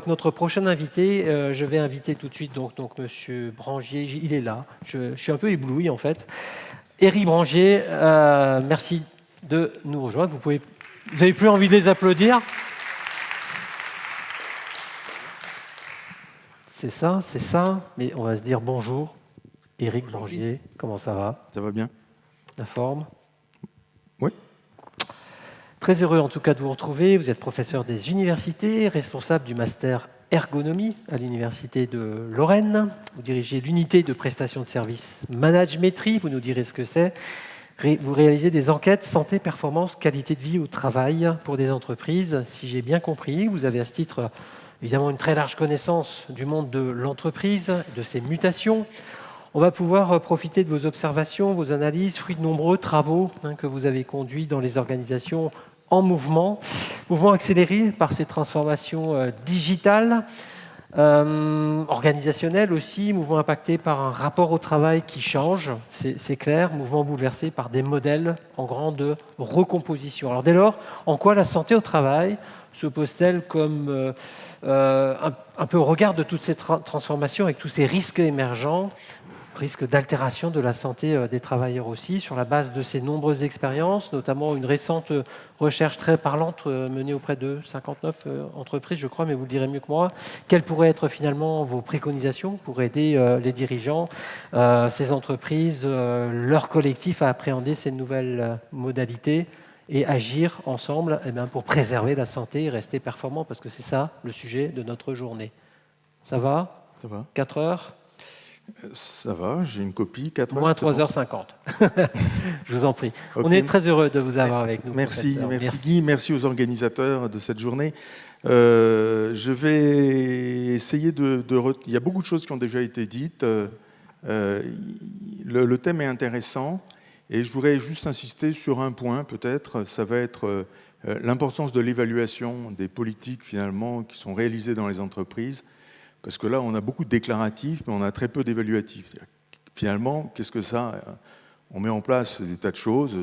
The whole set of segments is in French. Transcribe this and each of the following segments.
avec notre prochain invité. Je vais inviter tout de suite donc Monsieur Brangier. Il est là. Je suis un peu ébloui en fait. Éric Brangier, merci de nous rejoindre. Vous n'avez plus envie de les applaudir? C'est ça. Mais on va se dire bonjour. Éric Brangier, comment ça va? Ça va bien. La forme? Oui. Très heureux en tout cas de vous retrouver. Vous êtes professeur des universités, responsable du master ergonomie à l'université de Lorraine. Vous dirigez l'unité de prestation de services Managemétrie, vous nous direz ce que c'est. Vous réalisez des enquêtes santé, performance, qualité de vie au travail pour des entreprises. Si j'ai bien compris, vous avez à ce titre évidemment une très large connaissance du monde de l'entreprise, de ses mutations. On va pouvoir profiter de vos observations, vos analyses, fruits de nombreux travaux que vous avez conduits dans les organisations en mouvement accéléré par ces transformations digitales, organisationnelles aussi, mouvement impacté par un rapport au travail qui change, c'est clair, mouvement bouleversé par des modèles en grande recomposition. Alors dès lors, en quoi la santé au travail s'oppose-t-elle comme un peu au regard de toutes ces transformations avec tous ces risques émergents, risque d'altération de la santé des travailleurs aussi, sur la base de ces nombreuses expériences, notamment une récente recherche très parlante menée auprès de 59 entreprises, je crois, mais vous le direz mieux que moi. Quelles pourraient être finalement vos préconisations pour aider les dirigeants, ces entreprises, leurs collectifs à appréhender ces nouvelles modalités et agir ensemble pour préserver la santé et rester performants, parce que c'est ça le sujet de notre journée. Ça va? Ça va. 4 heures? Ça va, j'ai une copie, 4 heures. Moins 3h50. Je vous en prie. Okay. On est très heureux de vous avoir avec nous. Merci Guy, merci aux organisateurs de cette journée. Je vais essayer il y a beaucoup de choses qui ont déjà été dites. Le thème est intéressant et je voudrais juste insister sur un point peut-être. Ça va être l'importance de l'évaluation des politiques finalement qui sont réalisées dans les entreprises. Parce que là, on a beaucoup de déclaratifs, mais on a très peu d'évaluatifs. Finalement, qu'est-ce que ça? On met en place des tas de choses,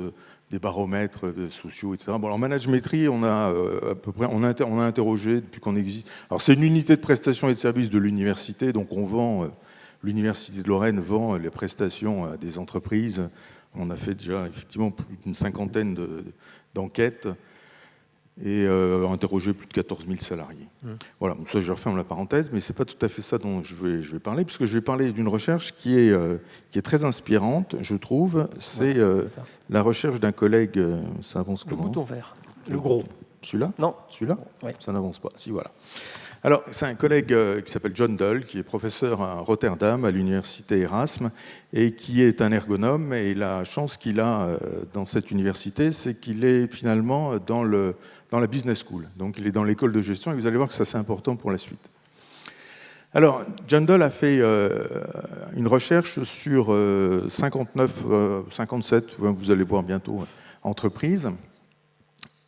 des baromètres sociaux, etc. Bon, en managemétrie, on a à peu près, on a interrogé depuis qu'on existe. Alors, c'est une unité de prestations et de services de l'université, donc on vend. L'université de Lorraine vend les prestations à des entreprises. On a fait déjà effectivement plus d'une cinquantaine d'enquêtes. Et interroger plus de 14 000 salariés. Voilà, donc ça je referme la parenthèse, mais ce n'est pas tout à fait ça dont je vais parler, puisque je vais parler d'une recherche qui est très inspirante, je trouve. C'est la recherche d'un collègue, ça avance comment? Le bouton vert, le gros. Celui-là? Non. Celui-là? Oui. Ça n'avance pas, si voilà. Alors, c'est un collègue qui s'appelle John Dull, qui est professeur à Rotterdam, à l'université Erasme, et qui est un ergonome. Et la chance qu'il a dans cette université, c'est qu'il est finalement dans la business school. Donc, il est dans l'école de gestion, et vous allez voir que ça, c'est important pour la suite. Alors, John Dull a fait une recherche sur 57, vous allez voir bientôt, entreprises.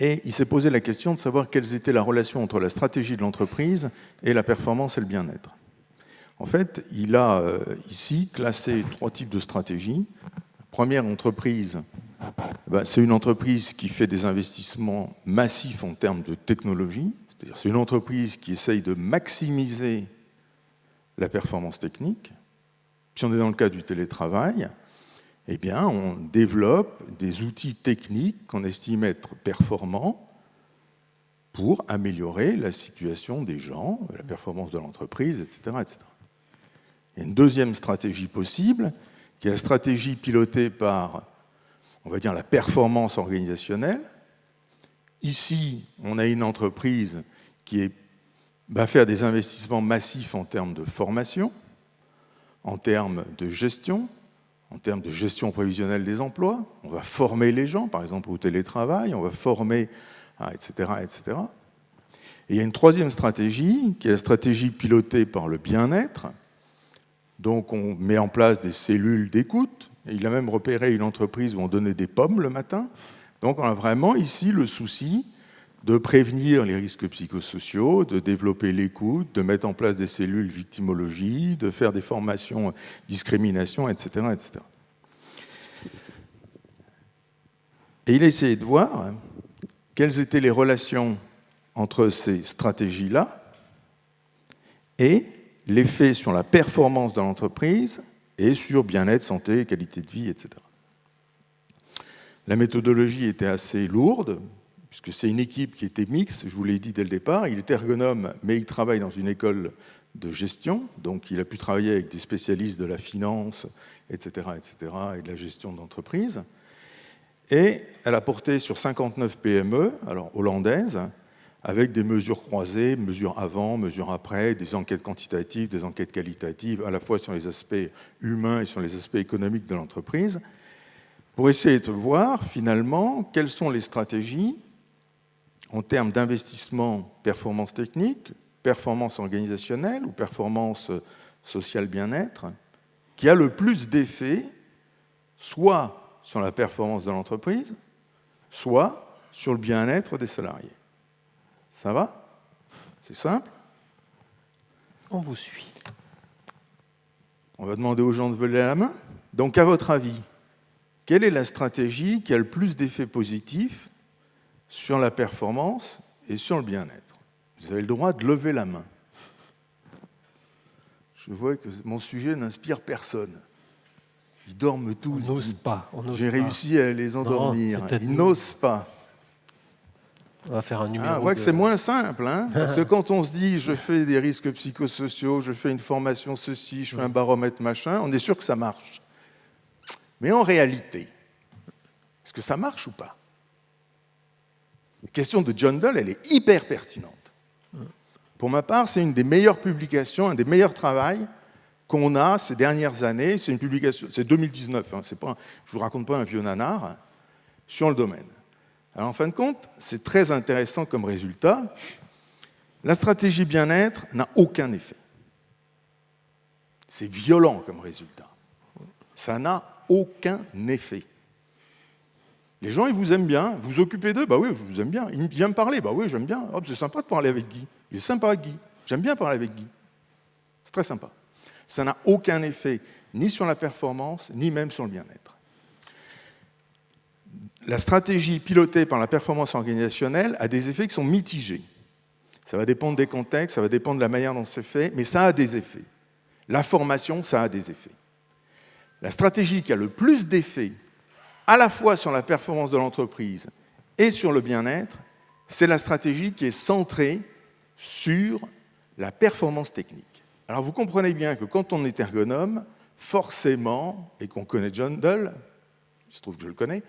Et il s'est posé la question de savoir quelles étaient la relation entre la stratégie de l'entreprise et la performance et le bien-être. En fait, il a ici classé 3 types de stratégies. Première entreprise, c'est une entreprise qui fait des investissements massifs en termes de technologie. C'est-à-dire c'est une entreprise qui essaye de maximiser la performance technique. Si on est dans le cas du télétravail, eh bien, on développe des outils techniques qu'on estime être performants pour améliorer la situation des gens, la performance de l'entreprise, etc., etc. Il y a une deuxième stratégie possible, qui est la stratégie pilotée par, on va dire, la performance organisationnelle. Ici, on a une entreprise qui va faire des investissements massifs en termes de formation, en termes de gestion, en termes de gestion prévisionnelle des emplois. On va former les gens, par exemple au télétravail, on va former, etc., etc. Et il y a une troisième stratégie, qui est la stratégie pilotée par le bien-être. Donc on met en place des cellules d'écoute. Et il a même repéré une entreprise où on donnait des pommes le matin. Donc on a vraiment ici le souci de prévenir les risques psychosociaux, de développer l'écoute, de mettre en place des cellules victimologie, de faire des formations discrimination, etc., etc. Et il a essayé de voir quelles étaient les relations entre ces stratégies-là et l'effet sur la performance de l'entreprise et sur bien-être, santé, qualité de vie, etc. La méthodologie était assez lourde, puisque c'est une équipe qui était mixte, je vous l'ai dit dès le départ. Il est ergonome, mais il travaille dans une école de gestion, donc il a pu travailler avec des spécialistes de la finance, etc., et de la gestion d'entreprise. Et elle a porté sur 59 PME, alors hollandaises, avec des mesures croisées, mesures avant, mesures après, des enquêtes quantitatives, des enquêtes qualitatives, à la fois sur les aspects humains et sur les aspects économiques de l'entreprise, pour essayer de voir finalement quelles sont les stratégies en termes d'investissement, performance technique, performance organisationnelle ou performance sociale bien-être, qui a le plus d'effet, soit sur la performance de l'entreprise, soit sur le bien-être des salariés. Ça va? C'est simple? On vous suit. On va demander aux gens de lever la main. Donc, à votre avis, quelle est la stratégie qui a le plus d'effets positifs sur la performance et sur le bien-être? Vous avez le droit de lever la main. Je vois que mon sujet n'inspire personne. Ils dorment tous. On n'ose pas. J'ai réussi à les endormir. Ils n'osent pas. On va faire un numéro. On voit que c'est moins simple, hein, parce que quand on se dit je fais des risques psychosociaux, je fais une formation ceci, je fais un baromètre machin, on est sûr que ça marche. Mais en réalité, est-ce que ça marche ou pas? La question de John Doll, elle est hyper pertinente. Pour ma part, c'est une des meilleures publications, un des meilleurs travaux qu'on a ces dernières années. C'est une publication, c'est 2019, hein, je ne vous raconte pas un vieux nanar, sur le domaine. Alors en fin de compte, c'est très intéressant comme résultat. La stratégie bien-être n'a aucun effet. C'est violent comme résultat. Ça n'a aucun effet. Les gens, ils vous aiment bien, vous vous occupez d'eux, bah oui, je vous aime bien. Ils viennent me parler, bah oui, j'aime bien. Hop, c'est sympa de parler avec Guy. Il est sympa, Guy. J'aime bien parler avec Guy. C'est très sympa. Ça n'a aucun effet, ni sur la performance, ni même sur le bien-être. La stratégie pilotée par la performance organisationnelle a des effets qui sont mitigés. Ça va dépendre des contextes, ça va dépendre de la manière dont c'est fait, mais ça a des effets. La formation, ça a des effets. La stratégie qui a le plus d'effets, à la fois sur la performance de l'entreprise et sur le bien-être, c'est la stratégie qui est centrée sur la performance technique. Alors vous comprenez bien que quand on est ergonome, forcément, et qu'on connaît John Doll, il se trouve que je le connais,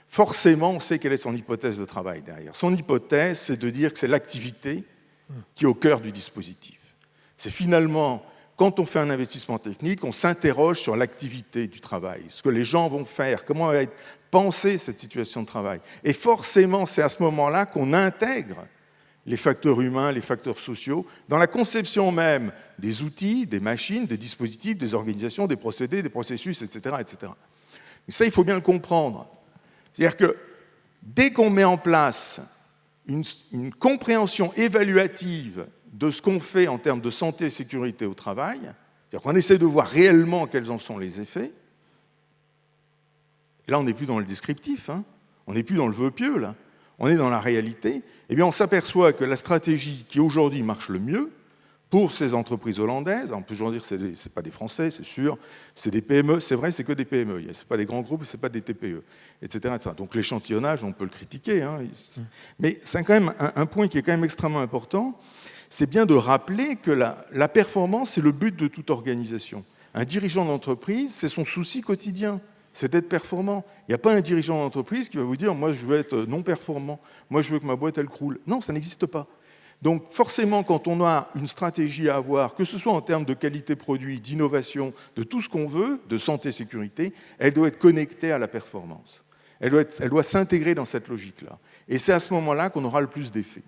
forcément on sait quelle est son hypothèse de travail derrière. Son hypothèse, c'est de dire que c'est l'activité qui est au cœur du dispositif. C'est finalement, quand on fait un investissement technique, on s'interroge sur l'activité du travail, ce que les gens vont faire, comment va être pensée cette situation de travail. Et forcément, c'est à ce moment-là qu'on intègre les facteurs humains, les facteurs sociaux, dans la conception même des outils, des machines, des dispositifs, des organisations, des procédés, des processus, etc. etc. Et ça, il faut bien le comprendre. C'est-à-dire que dès qu'on met en place une compréhension évaluative de ce qu'on fait en termes de santé et sécurité au travail, c'est-à-dire qu'on essaie de voir réellement quels en sont les effets, là on n'est plus dans le descriptif, hein, on n'est plus dans le vœu pieux, là, on est dans la réalité, eh bien on s'aperçoit que la stratégie qui aujourd'hui marche le mieux pour ces entreprises hollandaises, on peut toujours dire que ce n'est pas des Français, c'est sûr, c'est des PME, c'est vrai, c'est que des PME, ce n'est pas des grands groupes, ce n'est pas des TPE, etc., etc. Donc l'échantillonnage, on peut le critiquer, hein, mais c'est quand même un point qui est quand même extrêmement important, c'est bien de rappeler que la performance, c'est le but de toute organisation. Un dirigeant d'entreprise, c'est son souci quotidien, c'est d'être performant. Il n'y a pas un dirigeant d'entreprise qui va vous dire « moi je veux être non performant, moi je veux que ma boîte elle croule ». Non, ça n'existe pas. Donc forcément, quand on a une stratégie à avoir, que ce soit en termes de qualité produit, d'innovation, de tout ce qu'on veut, de santé, sécurité, elle doit être connectée à la performance. Elle doit s'intégrer dans cette logique-là. Et c'est à ce moment-là qu'on aura le plus d'effet.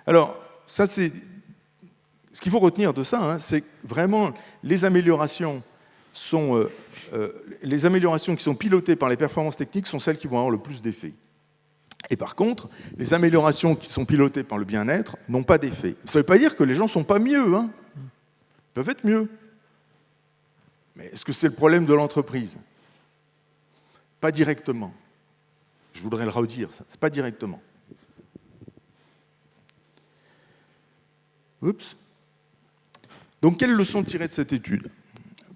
Alors, ça c'est... Ce qu'il faut retenir de ça, hein, c'est vraiment les améliorations qui sont pilotées par les performances techniques sont celles qui vont avoir le plus d'effet. Et par contre, les améliorations qui sont pilotées par le bien-être n'ont pas d'effet. Ça ne veut pas dire que les gens ne sont pas mieux, hein. Ils peuvent être mieux. Mais est-ce que c'est le problème de l'entreprise? Pas directement. Je voudrais le redire, ça. C'est pas directement. Oups. Donc, quelles leçons tirer de cette étude ?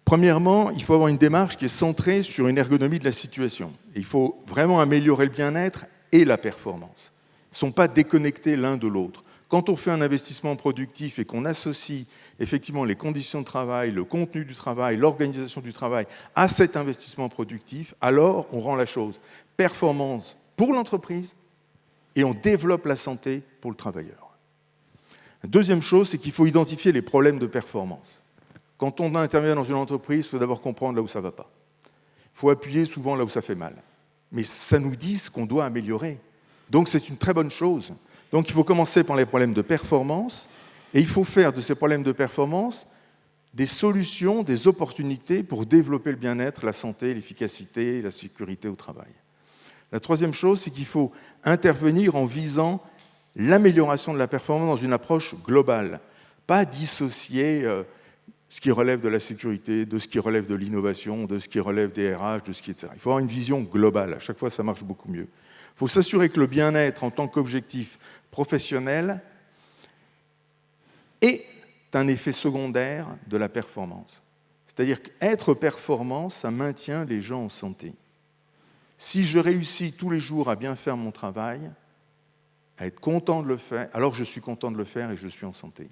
Premièrement, il faut avoir une démarche qui est centrée sur une ergonomie de la situation. Et il faut vraiment améliorer le bien-être et la performance. Ils ne sont pas déconnectés l'un de l'autre. Quand on fait un investissement productif et qu'on associe effectivement les conditions de travail, le contenu du travail, l'organisation du travail à cet investissement productif, alors on rend la chose performance pour l'entreprise et on développe la santé pour le travailleur. La deuxième chose, c'est qu'il faut identifier les problèmes de performance. Quand on intervient dans une entreprise, il faut d'abord comprendre là où ça ne va pas. Il faut appuyer souvent là où ça fait mal. Mais ça nous dit ce qu'on doit améliorer. Donc c'est une très bonne chose. Donc il faut commencer par les problèmes de performance et il faut faire de ces problèmes de performance des solutions, des opportunités pour développer le bien-être, la santé, l'efficacité, la sécurité au travail. La troisième chose, c'est qu'il faut intervenir en visant l'amélioration de la performance dans une approche globale, pas dissocier ce qui relève de la sécurité, de ce qui relève de l'innovation, de ce qui relève des RH, de ce qui, etc. Il faut avoir une vision globale. À chaque fois, ça marche beaucoup mieux. Il faut s'assurer que le bien-être en tant qu'objectif professionnel est un effet secondaire de la performance. C'est-à-dire qu'être performant, ça maintient les gens en santé. Si je réussis tous les jours à bien faire mon travail, à être content de le faire, alors je suis content de le faire et je suis en santé.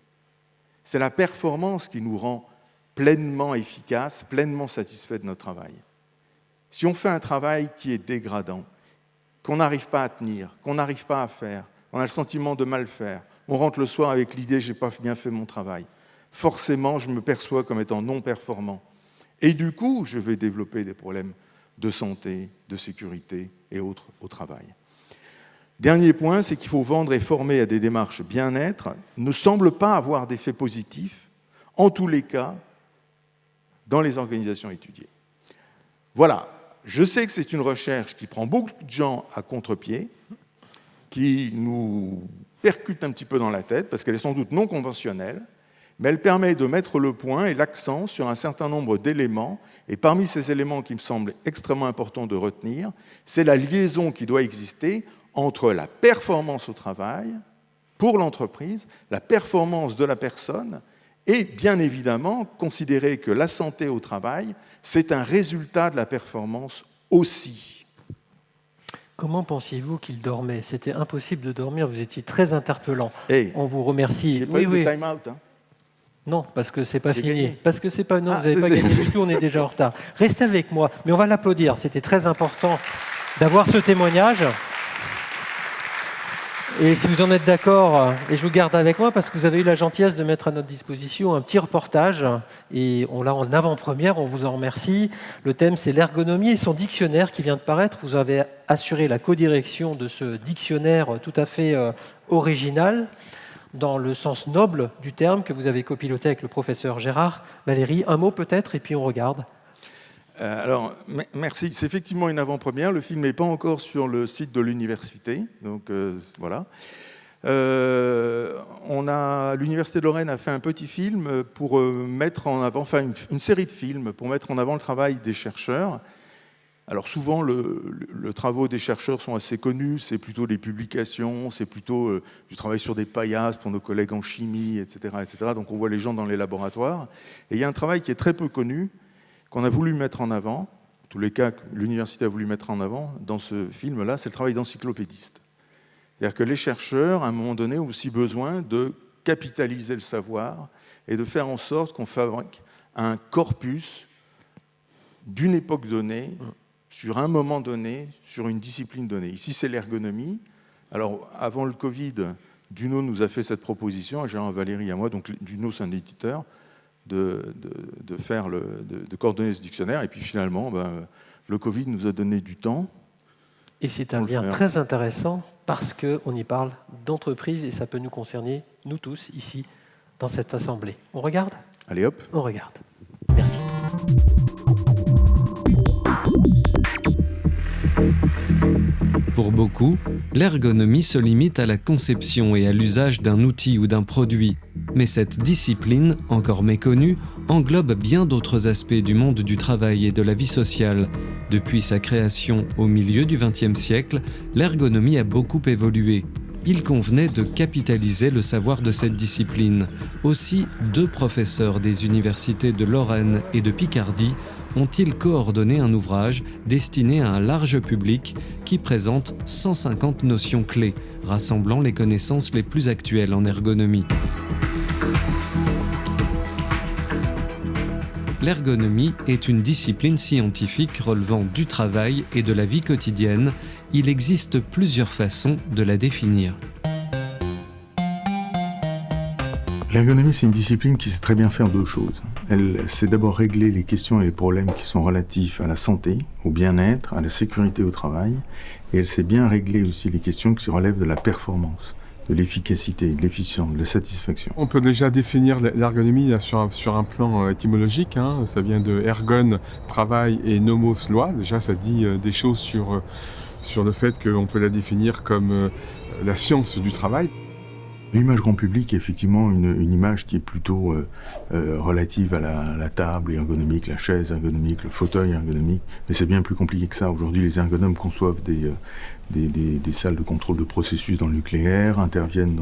C'est la performance qui nous rend pleinement efficaces, pleinement satisfaits de notre travail. Si on fait un travail qui est dégradant, qu'on n'arrive pas à tenir, qu'on n'arrive pas à faire, on a le sentiment de mal faire, on rentre le soir avec l'idée « j'ai pas bien fait mon travail », forcément je me perçois comme étant non performant. Et du coup, je vais développer des problèmes de santé, de sécurité et autres au travail. Dernier point, c'est qu'il faut vendre et former à des démarches bien-être, ne semble pas avoir d'effet positif, en tous les cas, dans les organisations étudiées. Voilà, je sais que c'est une recherche qui prend beaucoup de gens à contre-pied, qui nous percute un petit peu dans la tête, parce qu'elle est sans doute non conventionnelle, mais elle permet de mettre le point et l'accent sur un certain nombre d'éléments, et parmi ces éléments qui me semblent extrêmement importants de retenir, c'est la liaison qui doit exister entre la performance au travail, pour l'entreprise, la performance de la personne, et bien évidemment, considérer que la santé au travail, c'est un résultat de la performance aussi. Comment pensiez-vous qu'il dormait ? C'était impossible de dormir, vous étiez très interpellant. Hey, on vous remercie. J'ai pas eu de time-out. Hein. Non, parce que c'est pas J'ai fini. gagné. Parce que c'est pas. Non, vous n'avez pas gagné du tout. On est déjà en retard. Restez avec moi, mais on va l'applaudir. C'était très important d'avoir ce témoignage. Et si vous en êtes d'accord, et je vous garde avec moi parce que vous avez eu la gentillesse de mettre à notre disposition un petit reportage, et on l'a en avant-première, on vous en remercie. Le thème, c'est l'ergonomie et son dictionnaire qui vient de paraître. Vous avez assuré la codirection de ce dictionnaire tout à fait original, dans le sens noble du terme, que vous avez copiloté avec le professeur Gérard Valéry. Un mot peut-être, et puis on regarde. Alors, merci. C'est effectivement une avant-première. Le film n'est pas encore sur le site de l'université. Donc, voilà. L'Université de Lorraine a fait un petit film pour mettre en avant, enfin une série de films pour mettre en avant le travail des chercheurs. Alors souvent, les travaux des chercheurs sont assez connus, c'est plutôt des publications, c'est plutôt du travail sur des paillasses pour nos collègues en chimie, etc., etc. Donc on voit les gens dans les laboratoires. Et il y a un travail qui est très peu connu, qu'on a voulu mettre en avant, en tous les cas, l'université a voulu mettre en avant dans ce film-là, c'est le travail d'encyclopédiste. C'est-à-dire que les chercheurs, à un moment donné, ont aussi besoin de capitaliser le savoir et de faire en sorte qu'on fabrique un corpus d'une époque donnée, sur un moment donné, sur une discipline donnée. Ici, c'est l'ergonomie. Alors, avant le Covid, Duno nous a fait cette proposition, à Gérard Valéry et à moi, donc Duno, c'est un éditeur, de coordonner ce dictionnaire. Et puis finalement, le Covid nous a donné du temps. Et c'est un lien très intéressant parce qu'on y parle d'entreprise et ça peut nous concerner, nous tous, ici, dans cette assemblée. On regarde ? Allez hop. On regarde. Merci. Pour beaucoup, l'ergonomie se limite à la conception et à l'usage d'un outil ou d'un produit. Mais cette discipline, encore méconnue, englobe bien d'autres aspects du monde du travail et de la vie sociale. Depuis sa création au milieu du XXe siècle, l'ergonomie a beaucoup évolué. il convenait de capitaliser le savoir de cette discipline. Aussi, 2 professeurs des universités de Lorraine et de Picardie ont-ils coordonné un ouvrage destiné à un large public qui présente 150 notions clés, rassemblant les connaissances les plus actuelles en ergonomie. L'ergonomie est une discipline scientifique relevant du travail et de la vie quotidienne. Il existe plusieurs façons de la définir. L'ergonomie, c'est une discipline qui sait très bien faire 2 choses. Elle sait d'abord régler les questions et les problèmes qui sont relatifs à la santé, au bien-être, à la sécurité au travail, et elle sait bien régler aussi les questions qui relèvent de la performance, de l'efficacité, de l'efficience, de la satisfaction. On peut déjà définir l'ergonomie sur un plan étymologique. Ça vient de ergon, travail, et nomos, loi. Déjà, ça dit des choses sur le fait qu'on peut la définir comme la science du travail. L'image grand public est effectivement une image qui est plutôt relative à la table ergonomique, la chaise ergonomique, le fauteuil ergonomique, mais c'est bien plus compliqué que ça. Aujourd'hui, les ergonomes conçoivent des salles de contrôle de processus dans le nucléaire, interviennent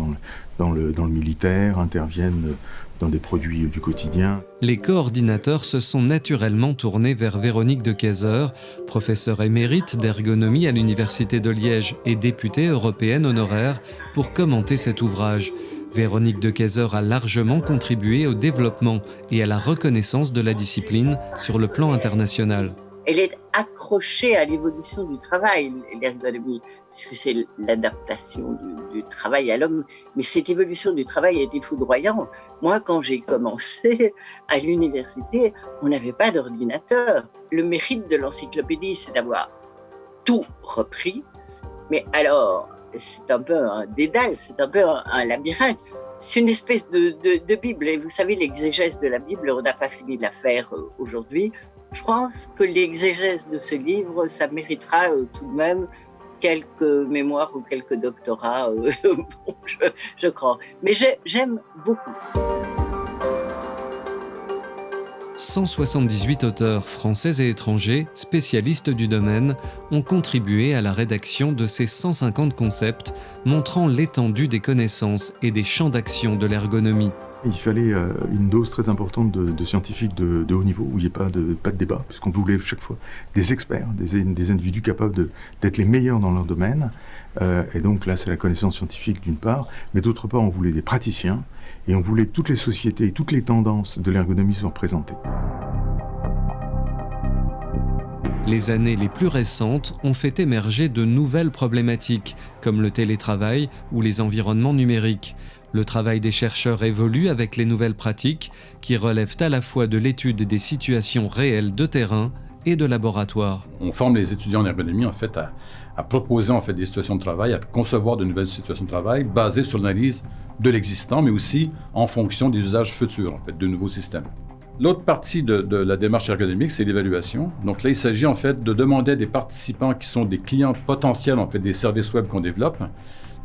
dans le militaire, interviennent dans des produits du quotidien. Les coordinateurs se sont naturellement tournés vers Véronique de Keyser, professeure émérite d'ergonomie à l'Université de Liège et députée européenne honoraire, pour commenter cet ouvrage. Véronique de Keyser a largement contribué au développement et à la reconnaissance de la discipline sur le plan international. Elle est accrochée à l'évolution du travail, l'ergonomie, puisque c'est l'adaptation du travail à l'homme. Mais cette évolution du travail a été foudroyante. Moi, quand j'ai commencé à l'université, on n'avait pas d'ordinateur. Le mérite de l'encyclopédie, c'est d'avoir tout repris. Mais alors, c'est un peu un dédale, c'est un peu un labyrinthe. C'est une espèce de Bible. Et vous savez, l'exégèse de la Bible, on n'a pas fini de la faire aujourd'hui. Je pense que l'exégèse de ce livre, ça méritera tout de même quelques mémoires ou quelques doctorats, je crois. Mais j'aime beaucoup. 178 auteurs français et étrangers, spécialistes du domaine, ont contribué à la rédaction de ces 150 concepts montrant l'étendue des connaissances et des champs d'action de l'ergonomie. Il fallait une dose très importante de scientifiques de haut niveau, où il n'y ait pas de débat, puisqu'on voulait chaque fois des experts, des individus capables d'être les meilleurs dans leur domaine. Et donc là, c'est la connaissance scientifique d'une part, mais d'autre part, on voulait des praticiens, et on voulait que toutes les sociétés, toutes les tendances de l'ergonomie soient représentées. Les années les plus récentes ont fait émerger de nouvelles problématiques, comme le télétravail ou les environnements numériques. Le travail des chercheurs évolue avec les nouvelles pratiques qui relèvent à la fois de l'étude des situations réelles de terrain et de laboratoire. On forme les étudiants en ergonomie en fait, à proposer en fait, des situations de travail, à concevoir de nouvelles situations de travail basées sur l'analyse de l'existant, mais aussi en fonction des usages futurs en fait, de nouveaux systèmes. L'autre partie de la démarche ergonomique, c'est l'évaluation. Donc là, il s'agit en fait de demander à des participants qui sont des clients potentiels en fait, des services web qu'on développe,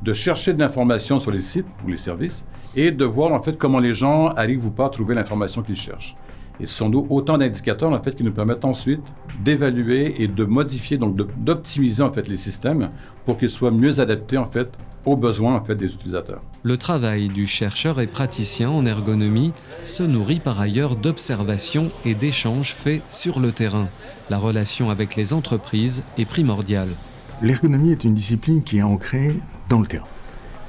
de chercher de l'information sur les sites ou les services et de voir en fait comment les gens arrivent ou pas à trouver l'information qu'ils cherchent. Et ce sont autant d'indicateurs en fait qui nous permettent ensuite d'évaluer et de modifier, donc d'optimiser en fait les systèmes pour qu'ils soient mieux adaptés en fait aux besoins en fait des utilisateurs. Le travail du chercheur et praticien en ergonomie se nourrit par ailleurs d'observations et d'échanges faits sur le terrain. La relation avec les entreprises est primordiale. L'ergonomie est une discipline qui est ancrée dans le terrain.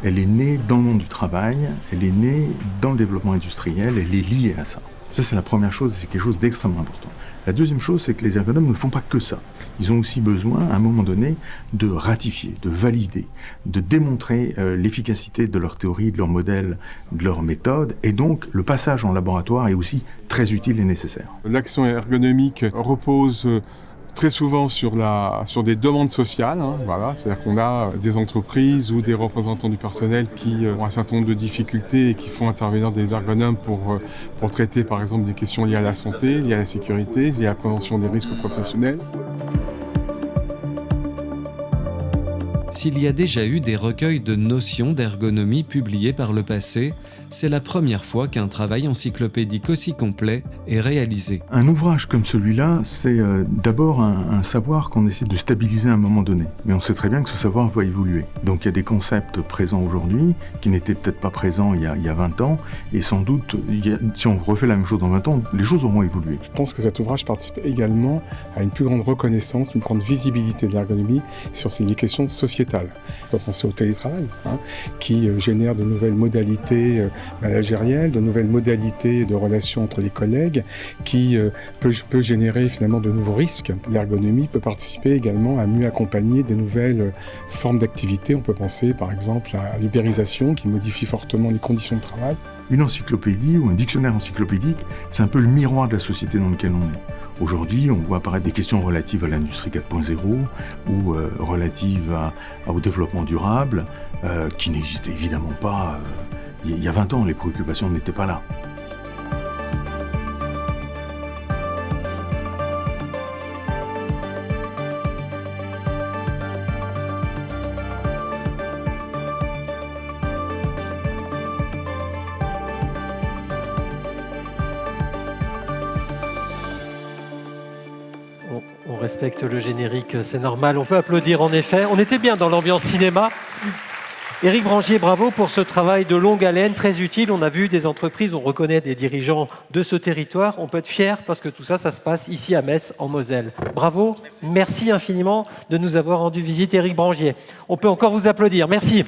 Elle est née dans le monde du travail, elle est née dans le développement industriel, elle est liée à ça. Ça, c'est la première chose, c'est quelque chose d'extrêmement important. La deuxième chose, c'est que les ergonomes ne font pas que ça. Ils ont aussi besoin, à un moment donné, de ratifier, de valider, de démontrer l'efficacité de leur théorie, de leur modèle, de leur méthode. Et donc, le passage en laboratoire est aussi très utile et nécessaire. L'action ergonomique repose très souvent sur des demandes sociales. Voilà, c'est-à-dire qu'on a des entreprises ou des représentants du personnel qui ont un certain nombre de difficultés et qui font intervenir des ergonomes pour traiter par exemple des questions liées à la santé, liées à la sécurité, liées à la prévention des risques professionnels. S'il y a déjà eu des recueils de notions d'ergonomie publiés par le passé, c'est la première fois qu'un travail encyclopédique aussi complet est réalisé. Un ouvrage comme celui-là, c'est d'abord un savoir qu'on essaie de stabiliser à un moment donné. Mais on sait très bien que ce savoir va évoluer. Donc il y a des concepts présents aujourd'hui qui n'étaient peut-être pas présents il y a 20 ans. Et sans doute, si on refait la même chose dans 20 ans, les choses auront évolué. Je pense que cet ouvrage participe également à une plus grande reconnaissance, une plus grande visibilité de l'ergonomie sur les questions sociétales. On peut penser au télétravail, qui génère de nouvelles modalités managérielles, de nouvelles modalités de relations entre les collègues, qui peut générer finalement de nouveaux risques. L'ergonomie peut participer également à mieux accompagner des nouvelles formes d'activité. On peut penser par exemple à l'ubérisation qui modifie fortement les conditions de travail. Une encyclopédie ou un dictionnaire encyclopédique, c'est un peu le miroir de la société dans laquelle on est. Aujourd'hui, on voit apparaître des questions relatives à l'industrie 4.0 ou relatives au développement durable, qui n'existaient évidemment pas il y a 20 ans. Les préoccupations n'étaient pas là. On respecte le générique, c'est normal. On peut applaudir en effet. On était bien dans l'ambiance cinéma. Éric Brangier, bravo pour ce travail de longue haleine, très utile. On a vu des entreprises, on reconnaît des dirigeants de ce territoire. On peut être fier parce que tout ça, ça se passe ici à Metz, en Moselle. Bravo, merci infiniment de nous avoir rendu visite, Éric Brangier. On peut encore vous applaudir. Merci.